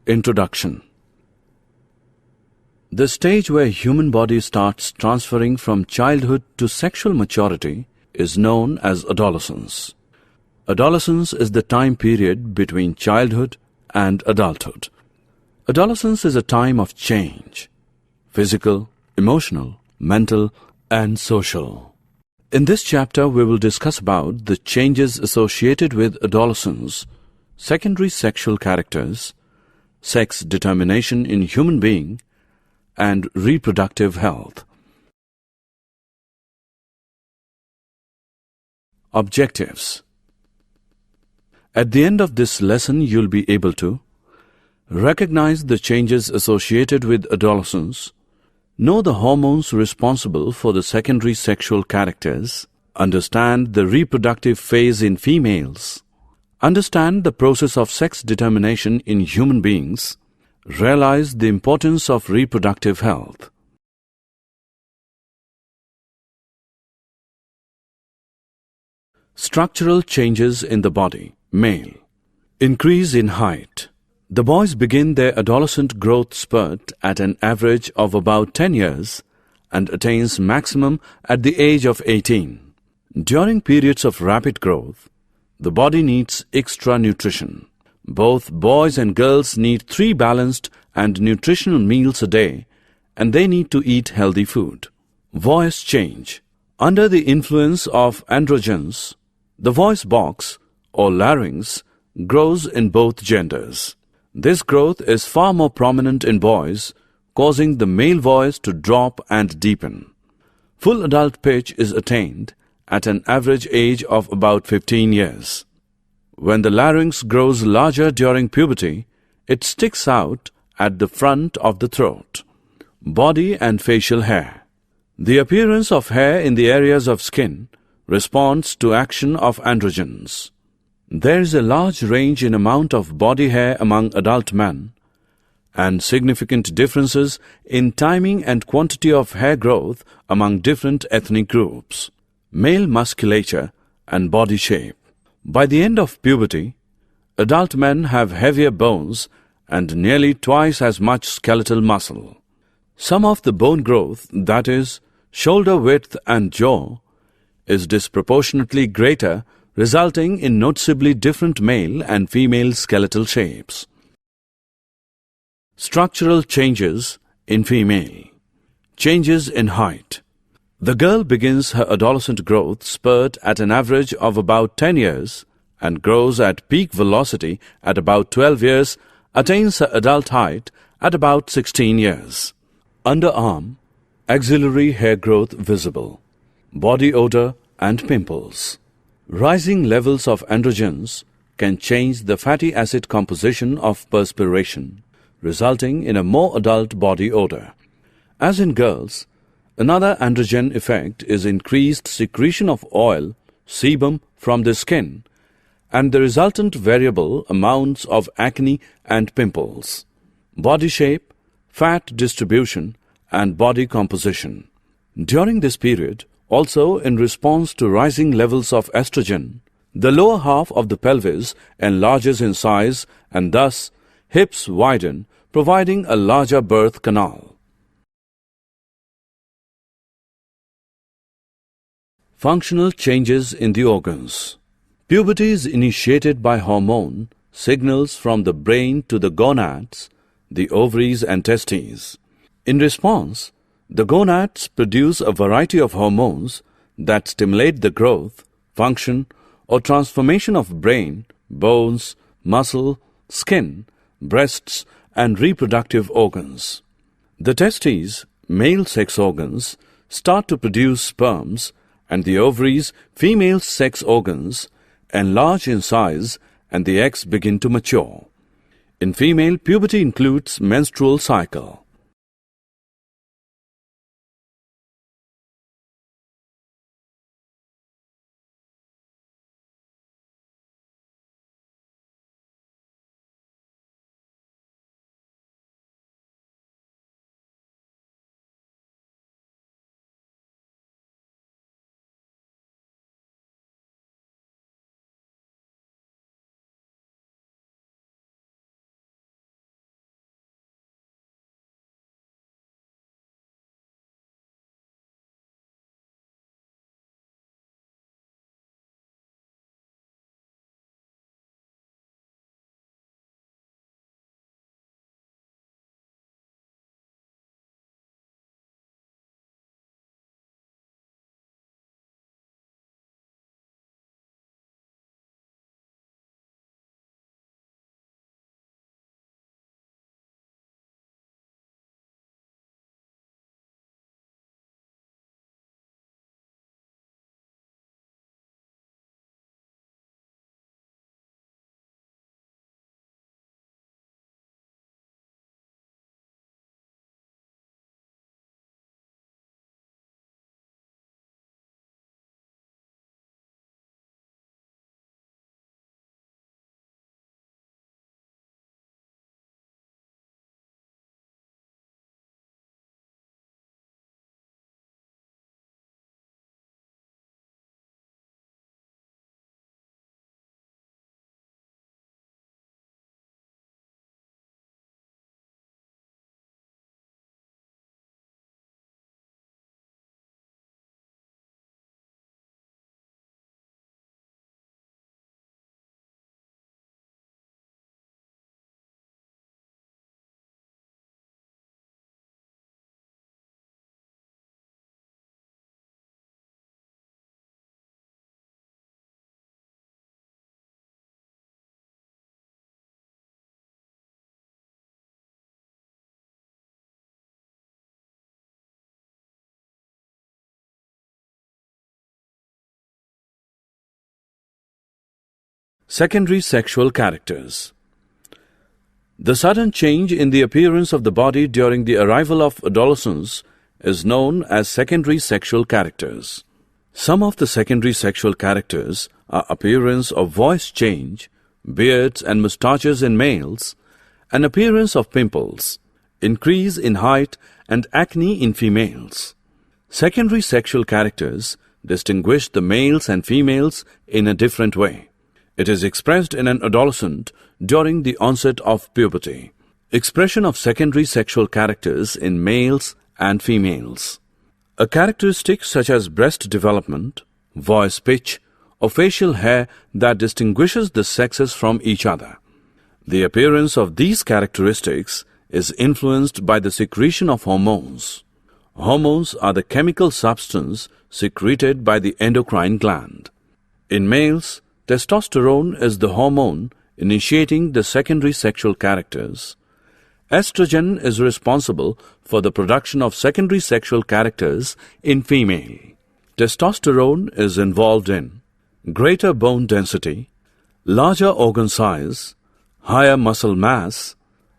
Introduction. The stage where human body starts transferring from childhood to sexual maturity is known as adolescence. Adolescence is the time period between childhood and adulthood. Adolescence is a time of change, physical, emotional, mental, and social. In this chapter, we will discuss about the changes associated with adolescence, secondary sexual characters, sex determination in human being, and reproductive health. Objectives. At the end of this lesson, you'll be able to recognize the changes associated with adolescence, know the hormones responsible for the secondary sexual characters, understand the reproductive phase in females, understand the process of sex determination in human beings, realize the importance of reproductive health. Structural changes in the body. Male. Increase in height. The boys begin their adolescent growth spurt at an average of about 10 years and attains maximum at the age of 18. During periods of rapid growth, the body needs extra nutrition. Both boys and girls need 3 balanced and nutritional meals a day, and they need to eat healthy food. Voice change. Under the influence of androgens, the voice box or larynx grows in both genders. This growth is far more prominent in boys, causing the male voice to drop and deepen. Full adult pitch is attained at an average age of about 15 years. When the larynx grows larger during puberty, it sticks out at the front of the throat. Body and facial hair. The appearance of hair in the areas of skin responds to action of androgens. There is a large range in amount of body hair among adult men, and significant differences in timing and quantity of hair growth among different ethnic groups. Male musculature and body shape. By the end of puberty, adult men have heavier bones and nearly twice as much skeletal muscle. Some of the bone growth, that is, shoulder width and jaw, is disproportionately greater, resulting in noticeably different male and female skeletal shapes. Structural changes in female. Changes in height. The girl begins her adolescent growth spurt at an average of about 10 years and grows at peak velocity at about 12 years, attains her adult height at about 16 years. Underarm, axillary hair growth visible. Body odor and pimples. Rising levels of androgens can change the fatty acid composition of perspiration, resulting in a more adult body odor. As in girls, another androgen effect is increased secretion of oil, sebum from the skin, and the resultant variable amounts of acne and pimples. Body shape, fat distribution, and body composition. During this period, also in response to rising levels of estrogen, the lower half of the pelvis enlarges in size and thus hips widen, providing a larger birth canal. Functional changes in the organs. Puberty is initiated by hormone signals from the brain to the gonads, the ovaries and testes. In response, the gonads produce a variety of hormones that stimulate the growth, function, or transformation of brain, bones, muscle, skin, breasts, and reproductive organs. The testes, male sex organs, start to produce sperms, and the ovaries, female sex organs, enlarge in size and the eggs begin to mature. In female, puberty includes menstrual cycle. Secondary sexual characters. The sudden change in the appearance of the body during the arrival of adolescence is known as secondary sexual characters. Some of the secondary sexual characters are appearance of voice change, beards and mustaches in males, and appearance of pimples, increase in height and acne in females. Secondary sexual characters distinguish the males and females in a different way. It is expressed in an adolescent during the onset of puberty. Expression of secondary sexual characters in males and females. A characteristic such as breast development, voice pitch, or facial hair that distinguishes the sexes from each other. The appearance of these characteristics is influenced by the secretion of hormones. Hormones are the chemical substance secreted by the endocrine gland. In males, testosterone is the hormone initiating the secondary sexual characters. Estrogen is responsible for the production of secondary sexual characters in female. Testosterone is involved in greater bone density, larger organ size, higher muscle mass,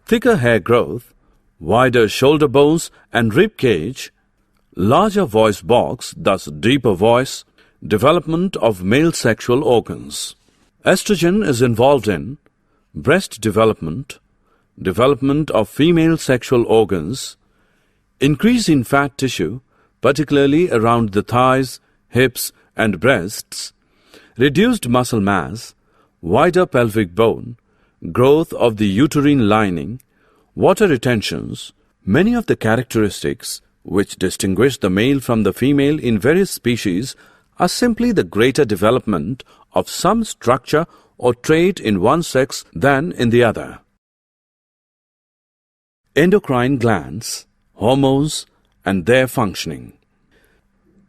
thicker hair growth, wider shoulder bones and rib cage, larger voice box, thus deeper voice, development of male sexual organs. Estrogen is involved in breast development, development of female sexual organs, increase in fat tissue, particularly around the thighs, hips and breasts, reduced muscle mass, wider pelvic bone, growth of the uterine lining, water retentions. Many of the characteristics which distinguish the male from the female in various species are simply the greater development of some structure or trait in one sex than in the other. Endocrine glands, hormones, and their functioning.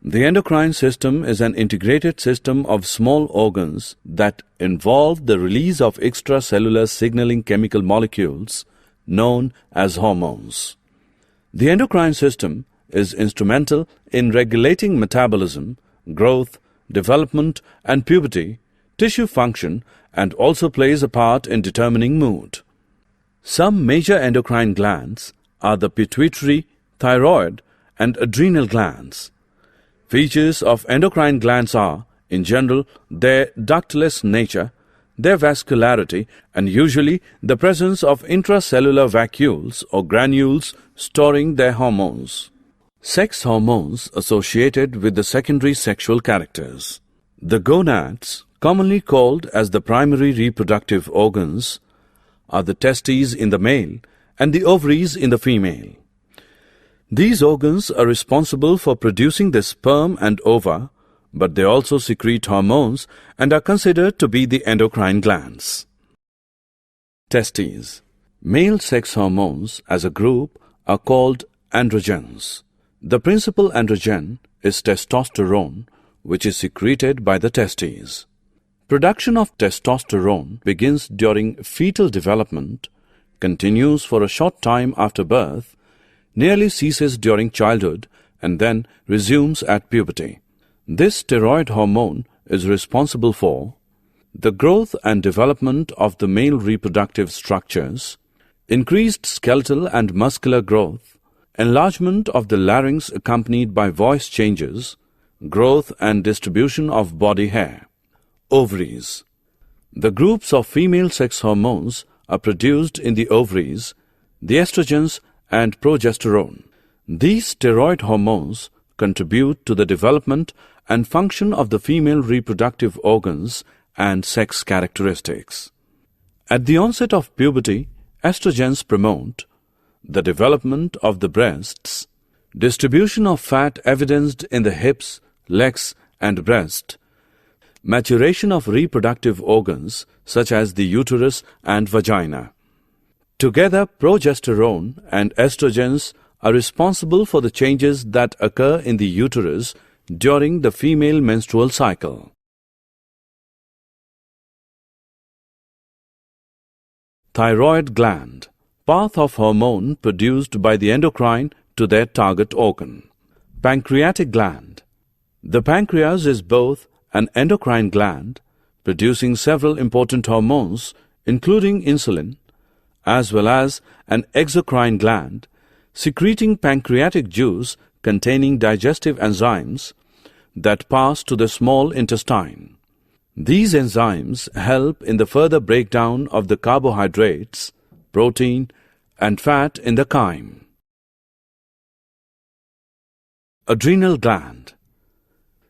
The endocrine system is an integrated system of small organs that involve the release of extracellular signaling chemical molecules known as hormones. The endocrine system is instrumental in regulating metabolism, growth, development, and puberty, tissue function, and also plays a part in determining mood. Some major endocrine glands are the pituitary, thyroid, and adrenal glands. Features of endocrine glands are, in general, their ductless nature, their vascularity, and usually the presence of intracellular vacuoles or granules storing their hormones. Sex hormones associated with the secondary sexual characters. The gonads, commonly called as the primary reproductive organs, are the testes in the male and the ovaries in the female. These organs are responsible for producing the sperm and ova, but they also secrete hormones and are considered to be the endocrine glands. Testes. Male sex hormones as a group are called androgens. The principal androgen is testosterone, which is secreted by the testes. Production of testosterone begins during fetal development, continues for a short time after birth, nearly ceases during childhood, and then resumes at puberty. This steroid hormone is responsible for the growth and development of the male reproductive structures, increased skeletal and muscular growth, enlargement of the larynx accompanied by voice changes, growth and distribution of body hair. Ovaries. The groups of female sex hormones are produced in the ovaries, the estrogens and progesterone. These steroid hormones contribute to the development and function of the female reproductive organs and sex characteristics. At the onset of puberty, estrogens promote the development of the breasts, distribution of fat evidenced in the hips, legs and breast, maturation of reproductive organs such as the uterus and vagina. Together, progesterone and estrogens are responsible for the changes that occur in the uterus during the female menstrual cycle. Thyroid gland. Path of hormone produced by the endocrine to their target organ. Pancreatic gland. The pancreas is both an endocrine gland, producing several important hormones, including insulin, as well as an exocrine gland, secreting pancreatic juice containing digestive enzymes that pass to the small intestine. These enzymes help in the further breakdown of the carbohydrates, protein, and fat in the chyme. Adrenal gland.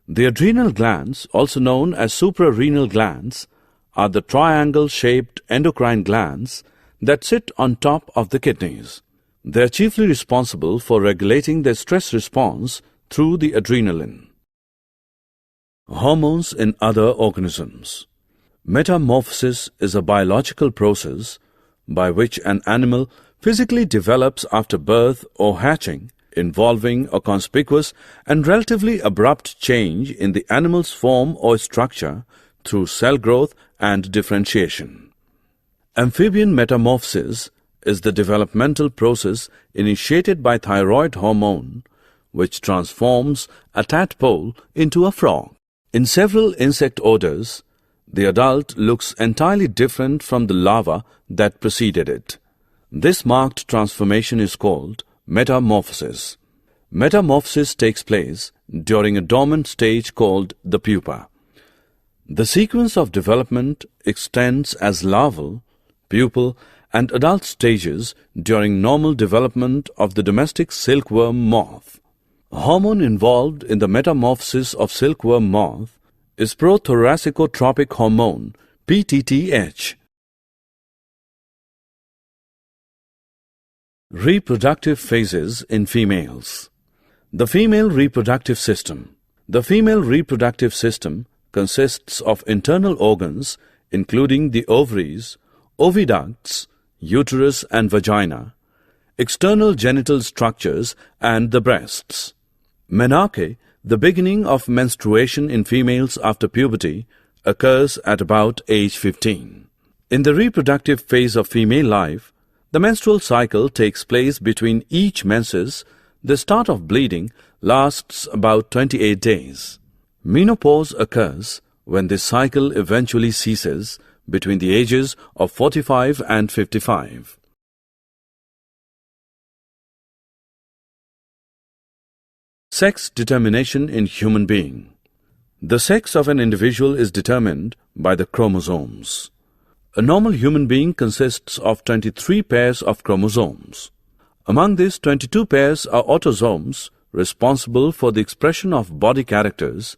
The adrenal glands, also known as suprarenal glands, are the triangle-shaped endocrine glands that sit on top of the kidneys. They are chiefly responsible for regulating the stress response through the adrenaline. Hormones in other organisms. Metamorphosis is a biological process by which an animal physically develops after birth or hatching, involving a conspicuous and relatively abrupt change in the animal's form or structure through cell growth and differentiation. Amphibian metamorphosis is the developmental process initiated by thyroid hormone, which transforms a tadpole into a frog. In several insect orders, the adult looks entirely different from the larva that preceded it. This marked transformation is called metamorphosis. Metamorphosis takes place during a dormant stage called the pupa. The sequence of development extends as larval, pupal, and adult stages during normal development of the domestic silkworm moth. A hormone involved in the metamorphosis of silkworm moth is prothoracicotropic hormone, PTTH. Reproductive phases in females. The female reproductive system. The female reproductive system consists of internal organs including the ovaries, oviducts, uterus and vagina, external genital structures and the breasts. Menarche, the beginning of menstruation in females after puberty, occurs at about age 15. In the reproductive phase of female life, the menstrual cycle takes place between each menses. The start of bleeding lasts about 28 days. Menopause occurs when this cycle eventually ceases between the ages of 45 and 55. Sex determination in human being. The sex of an individual is determined by the chromosomes. A normal human being consists of 23 pairs of chromosomes. Among these, 22 pairs are autosomes responsible for the expression of body characters,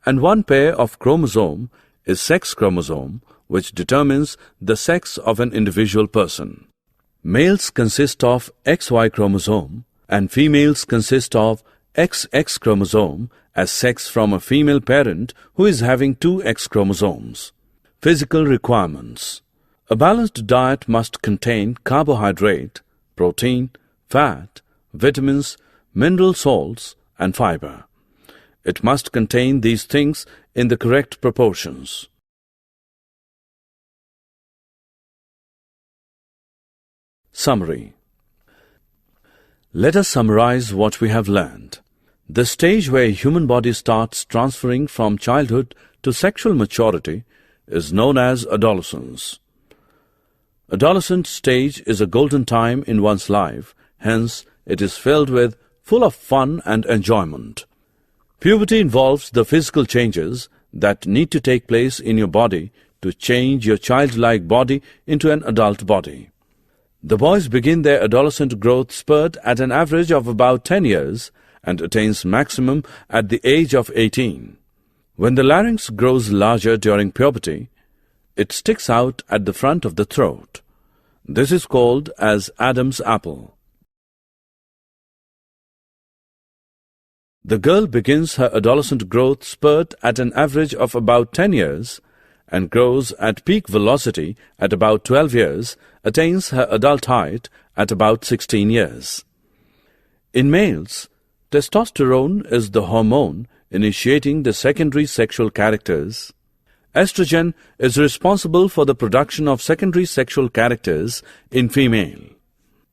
and one pair of chromosome is sex chromosome, which determines the sex of an individual person. Males consist of XY chromosome and females consist of XX chromosome as sex from a female parent who is having two X chromosomes. Physical requirements. A balanced diet must contain carbohydrate, protein, fat, vitamins, mineral salts, and fiber. It must contain these things in the correct proportions. Summary. Let us summarize what we have learned. The stage where a human body starts transferring from childhood to sexual maturity is known as adolescence. Adolescent stage is a golden time in one's life, hence it is filled with full of fun and enjoyment. Puberty involves the physical changes that need to take place in your body to change your childlike body into an adult body. The boys begin their adolescent growth spurt at an average of about 10 years and attains maximum at the age of 18. When the larynx grows larger during puberty, it sticks out at the front of the throat. This is called as Adam's apple. The girl begins her adolescent growth spurt at an average of about 10 years and grows at peak velocity at about 12 years, attains her adult height at about 16 years. In males, testosterone is the hormone initiating the secondary sexual characters. Estrogen is responsible for the production of secondary sexual characters in female.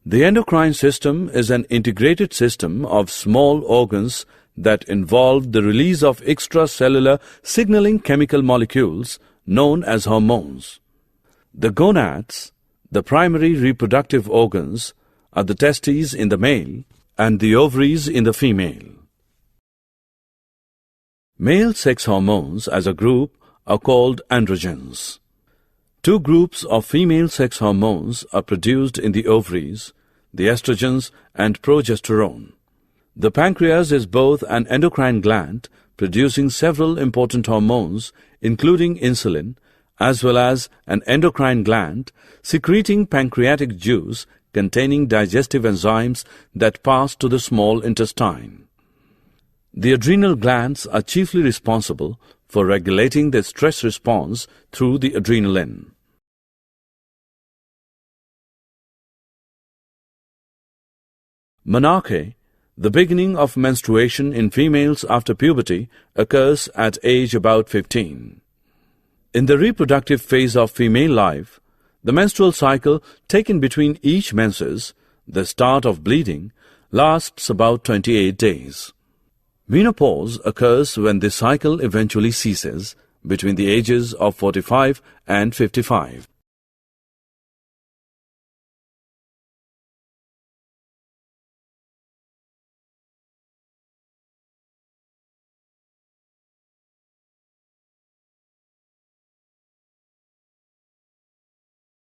The endocrine system is an integrated system of small organs that involve the release of extracellular signaling chemical molecules known as hormones. The gonads, the primary reproductive organs, are the testes in the male and the ovaries in the female. Male sex hormones as a group are called androgens. Two groups of female sex hormones are produced in the ovaries, the estrogens and progesterone. The pancreas is both an endocrine gland producing several important hormones including insulin, as well as an endocrine gland secreting pancreatic juice containing digestive enzymes that pass to the small intestine. The adrenal glands are chiefly responsible for regulating the stress response through the adrenaline. Menarche, the beginning of menstruation in females after puberty, occurs at age about 15. In the reproductive phase of female life, the menstrual cycle taken between each menses, the start of bleeding, lasts about 28 days. Menopause occurs when this cycle eventually ceases between the ages of 45 and 55.